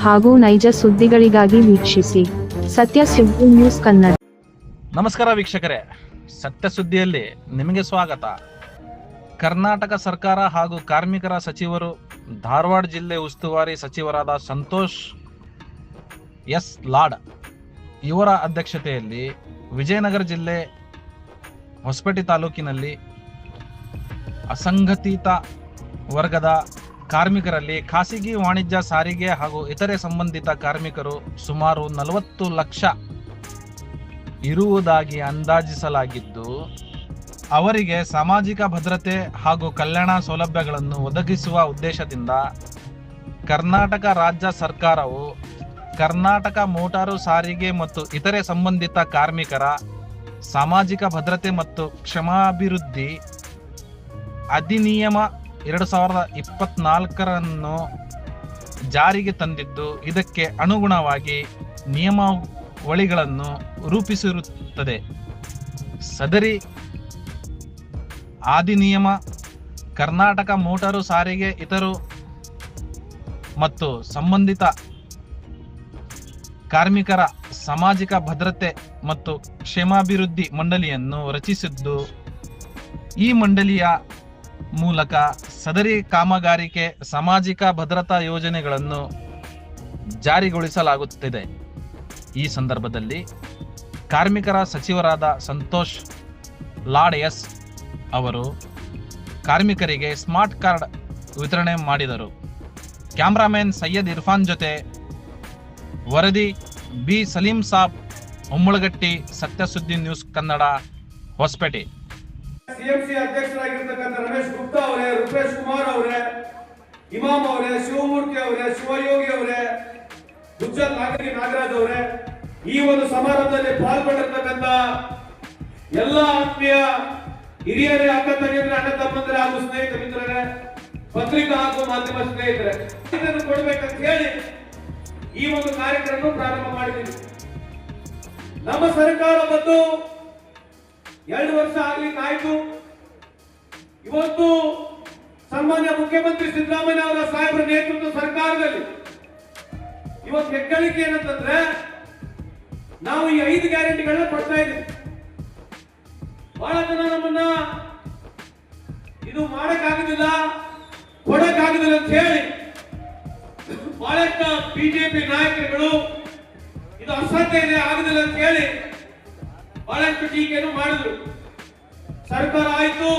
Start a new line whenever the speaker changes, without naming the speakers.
ಹಾಗೂ ನೈಜ ಸುದ್ದಿಗಳಿಗಾಗಿ ವೀಕ್ಷಿಸಿ ಸತ್ಯ ಸುದ್ದಿ ನ್ಯೂಸ್ ಕನ್ನಡ.
ನಮಸ್ಕಾರ ವೀಕ್ಷಕರೇ, ಸತ್ಯ ಸುದ್ದಿಯಲ್ಲಿ ನಿಮಗೆ ಸ್ವಾಗತ. ಕರ್ನಾಟಕ ಸರ್ಕಾರ ಹಾಗೂ ಕಾರ್ಮಿಕರ ಸಚಿವರು, ಧಾರವಾಡ ಜಿಲ್ಲೆ ಉಸ್ತುವಾರಿ ಸಚಿವರಾದ ಸಂತೋಷ್ ಎಸ್ ಲಾಡ್ ಇವರ ಅಧ್ಯಕ್ಷತೆಯಲ್ಲಿ ವಿಜಯನಗರ ಜಿಲ್ಲೆ ಹೊಸಪೇಟೆ ತಾಲೂಕಿನಲ್ಲಿ ಅಸಂಘಟಿತ ವರ್ಗದ ಕಾರ್ಮಿಕರಲ್ಲಿ ಖಾಸಗಿ ವಾಣಿಜ್ಯ ಸಾರಿಗೆ ಹಾಗೂ ಇತರೆ ಸಂಬಂಧಿತ ಕಾರ್ಮಿಕರು ಸುಮಾರು 40 ಲಕ್ಷ ಇರುವುದಾಗಿ ಅಂದಾಜಿಸಲಾಗಿದ್ದು, ಅವರಿಗೆ ಸಾಮಾಜಿಕ ಭದ್ರತೆ ಹಾಗೂ ಕಲ್ಯಾಣ ಸೌಲಭ್ಯಗಳನ್ನು ಒದಗಿಸುವ ಉದ್ದೇಶದಿಂದ ಕರ್ನಾಟಕ ರಾಜ್ಯ ಸರ್ಕಾರವು ಕರ್ನಾಟಕ ಮೋಟಾರು ಸಾರಿಗೆ ಮತ್ತು ಇತರೆ ಸಂಬಂಧಿತ ಕಾರ್ಮಿಕರ ಸಾಮಾಜಿಕ ಭದ್ರತೆ ಮತ್ತು ಕ್ಷೇಮಾಭಿವೃದ್ಧಿ ಅಧಿನಿಯಮ 2024 ಜಾರಿಗೆ ತಂದಿದ್ದು, ಇದಕ್ಕೆ ಅನುಗುಣವಾಗಿ ನಿಯಮಾವಳಿಗಳನ್ನು ರೂಪಿಸಿರುತ್ತದೆ. ಸದರಿ ಅಧಿನಿಯಮ ಕರ್ನಾಟಕ ಮೋಟಾರು ಸಾರಿಗೆ ಇತರು ಮತ್ತು ಸಂಬಂಧಿತ ಕಾರ್ಮಿಕರ ಸಾಮಾಜಿಕ ಭದ್ರತೆ ಮತ್ತು ಕ್ಷೇಮಾಭಿವೃದ್ಧಿ ಮಂಡಳಿಯನ್ನು ರಚಿಸಿದ್ದು, ಈ ಮಂಡಳಿಯ ಮೂಲಕ ಸದರಿ ಕಾಮಗಾರಿಕೆ ಸಾಮಾಜಿಕ ಭದ್ರತಾ ಯೋಜನೆಗಳನ್ನು ಜಾರಿಗೊಳಿಸಲಾಗುತ್ತಿದೆ. ಈ ಸಂದರ್ಭದಲ್ಲಿ ಕಾರ್ಮಿಕರ ಸಚಿವರಾದ ಸಂತೋಷ್ ಲಾಡ್ ಎಸ್ ಅವರು ಕಾರ್ಮಿಕರಿಗೆ ಸ್ಮಾರ್ಟ್ ಕಾರ್ಡ್ ವಿತರಣೆ ಮಾಡಿದರು. ಕ್ಯಾಮ್ರಾಮನ್ ಸೈಯದ್ ಇರ್ಫಾನ್ ಜೊತೆ ವರದಿ ಬಿ ಸಲೀಂ ಸಾಬ್, ಉಮ್ಮಳಗಟ್ಟಿ, ಸತ್ಯ ಸುದ್ದಿ ನ್ಯೂಸ್ ಕನ್ನಡ, ಹೊಸಪೇಟೆ.
ಸಿಎಂಸಿ ಅಧ್ಯಕ್ಷರಾಗಿರ್ತಕ್ಕಂಥ ರಮೇಶ್ ಗುಪ್ತಾ ಅವರೇ, ರೂಪೇಶ್ ಕುಮಾರ್ ಅವರೇ, ಇಮಾಮ್ ಅವರೇ, ಶಿವಮೂರ್ತಿ ಅವರೇ, ಶಿವಯೋಗಿ ಅವರೇ, ಗುಜ್ಜಲ್ ನಾಗರಾಜ್ ಅವರೇ, ಈ ಒಂದು ಸಮಾರಂಭದಲ್ಲಿ ಪಾಲ್ಗೊಂಡಿರ್ತಕ್ಕಂಥ ಎಲ್ಲ ಆತ್ಮೀಯ ಹಿರಿಯರೇ, ಅಕ್ಕ ತಂಗಿಯರೇ, ಅಣ್ಣ ತಮ್ಮಂದಿರೇ ಹಾಗೂ ಸ್ನೇಹಿತ ಮಿತ್ರರೇ, ಪತ್ರಿಕಾ ಹಾಗೂ ಮಾಧ್ಯಮ ಸ್ನೇಹಿತರೆ, ಇದನ್ನು ಕೊಡ್ಬೇಕಂತ ಹೇಳಿ ಈ ಒಂದು ಕಾರ್ಯಕ್ರಮ ಪ್ರಾರಂಭ ಮಾಡಿದ್ದೀವಿ. ನಮ್ಮ ಸರ್ಕಾರ ಬಂದು 2 ವರ್ಷ ಆಗ್ಲಿಕ್ಕಾಯ್ತು. ಇವತ್ತು ಸನ್ಮಾನ್ಯ ಮುಖ್ಯಮಂತ್ರಿ ಸಿದ್ದರಾಮಯ್ಯ ಅವರ ಸಾಹೇಬರ ನೇತೃತ್ವದ ಸರ್ಕಾರದಲ್ಲಿ ಇವತ್ತು ಹೆಗ್ಗಳಿಕೆ ಏನಂತಂದ್ರೆ, ನಾವು ಈ 5 ಗ್ಯಾರಂಟಿಗಳನ್ನ ಕೊಡ್ತಾ ಇದ್ದೀವಿ. ಬಹಳ ಜನ ನಮ್ಮನ್ನ ಇದು ಮಾಡಕ್ಕಾಗುದಿಲ್ಲ, ಕೊಡಕ್ಕಾಗುದಿಲ್ಲ ಅಂತ ಹೇಳಿ ಬಹಳಷ್ಟು ಬಿಜೆಪಿ ನಾಯಕರುಗಳು ಇದು ಅಸಾಧ್ಯ ಇದೆ, ಆಗುದಿಲ್ಲ ಅಂತ ಹೇಳಿ ಬಹಳಷ್ಟು ಟೀಕೆಯನ್ನು ಮಾಡಿದ್ರು. ಸರ್ಕಾರ ಆಯ್ತು,